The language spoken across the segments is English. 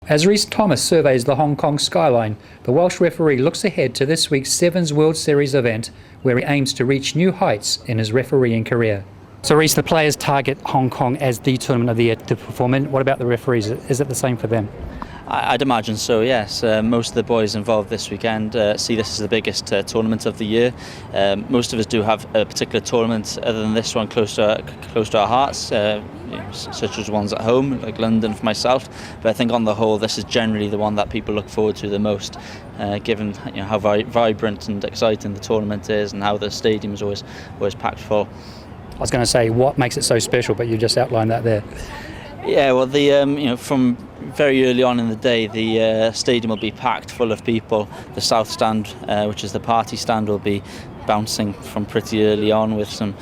As Rhys Thomas surveys the Hong Kong skyline, the Welsh referee looks ahead to this week's Sevens World Series event, where he aims to reach new heights in his refereeing career. So Rhys, the players target Hong Kong as the tournament of the year to perform in. What about the referees? Is it the same for them? I'd imagine so, yes. Most of the boys involved this weekend see this as the biggest tournament of the year. Most of us do have a particular tournament other than this one close to our hearts, such as ones at home, like London for myself. But I think on the whole, this is generally the one that people look forward to the most, given how vibrant and exciting the tournament is and how the stadium is always packed full. I was going to say, what makes it so special, but you just outlined that there. Yeah, well, the from very early on in the day, the stadium will be packed full of people. The south stand, which is the party stand, will be bouncing from pretty early on with some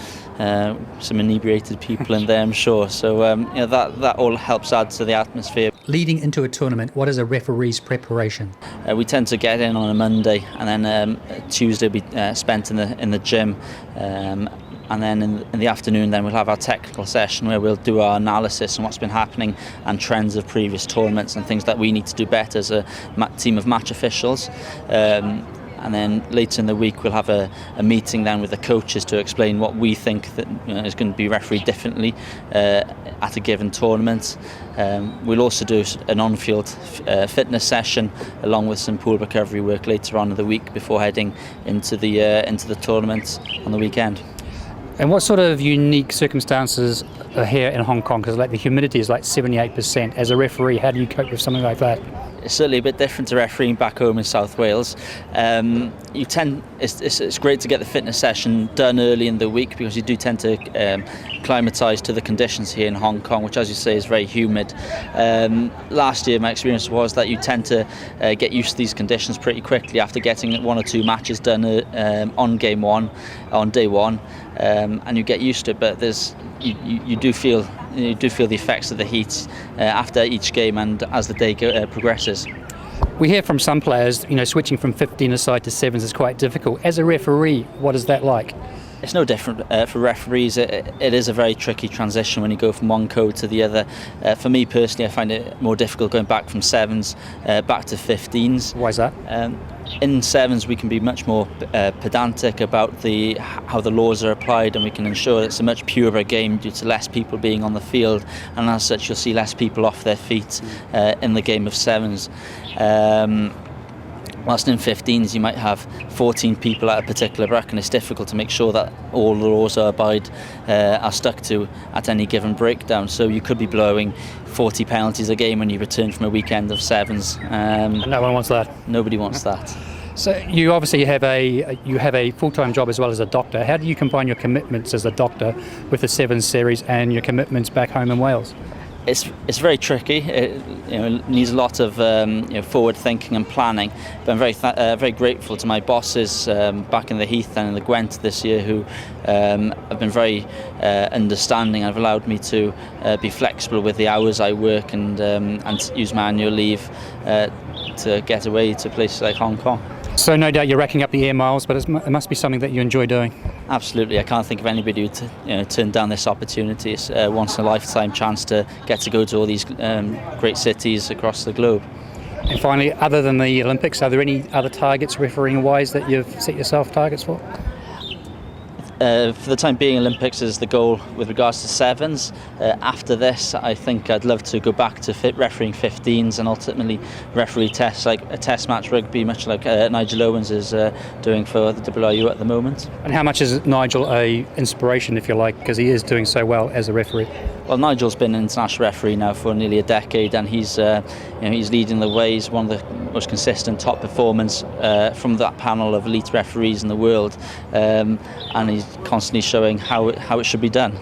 inebriated people in there, I'm sure. So that all helps add to the atmosphere. Leading into a tournament, what is a referee's preparation? We tend to get in on a Monday, and then Tuesday will be spent in the gym. And then in the afternoon, then we'll have our technical session where we'll do our analysis on what's been happening and trends of previous tournaments and things that we need to do better as a team of match officials. And then later in the week, we'll have a meeting then with the coaches to explain what we think that is going to be refereed differently at a given tournament. We'll also do an on-field fitness session along with some pool recovery work later on in the week before heading into the tournament on the weekend. And what sort of unique circumstances are here in Hong Kong? Because the humidity is 78%. As a referee, how do you cope with something like that? It's certainly a bit different to refereeing back home in South Wales. It's great to get the fitness session done early in the week because you do tend to acclimatise to the conditions here in Hong Kong, which, as you say, is very humid. Last year, my experience was that you tend to get used to these conditions pretty quickly after getting one or two matches done on day one, and you get used to it. But you do feel the effects of the heat after each game and as the day progresses. We hear from some players, switching from 15-a-side to sevens is quite difficult. As a referee, what is that like? It's no different for referees. It is a very tricky transition when you go from one code to the other. For me personally, I find it more difficult going back from sevens back to 15s. Why is that? In sevens, we can be much more pedantic about how the laws are applied, and we can ensure that it's a much purer game due to less people being on the field, and as such, you'll see less people off their feet in the game of sevens. Whilst in 15s you might have 14 people at a particular ruck, and it's difficult to make sure that all the laws are stuck to at any given breakdown. So you could be blowing 40 penalties a game when you return from a weekend of sevens. And no one wants that. Nobody wants that. So you obviously have a full-time job as well as a doctor. How do you combine your commitments as a doctor with the Sevens series and your commitments back home in Wales? It's very tricky. It needs a lot of forward thinking and planning. But I'm very grateful to my bosses back in the Heath and in the Gwent this year, who have been very understanding and have allowed me to be flexible with the hours I work and use my annual leave to get away to places like Hong Kong. So no doubt you're racking up the air miles, but it must be something that you enjoy doing. Absolutely. I can't think of anybody who turned down this opportunity. It's a once-in-a-lifetime chance to get to go to all these great cities across the globe. And finally, other than the Olympics, are there any other targets refereeing-wise that you've set yourself targets for? For the time being, Olympics is the goal with regards to sevens. After this, I think I'd love to go back to refereeing 15s and ultimately referee tests, like a test match rugby, much like Nigel Owens is doing for the WRU at the moment. And how much is Nigel a inspiration, if you like, because he is doing so well as a referee? Well, Nigel's been an international referee now for nearly a decade, and he's leading the way. He's one of the most consistent top performers from that panel of elite referees in the world, and he's constantly showing how it should be done.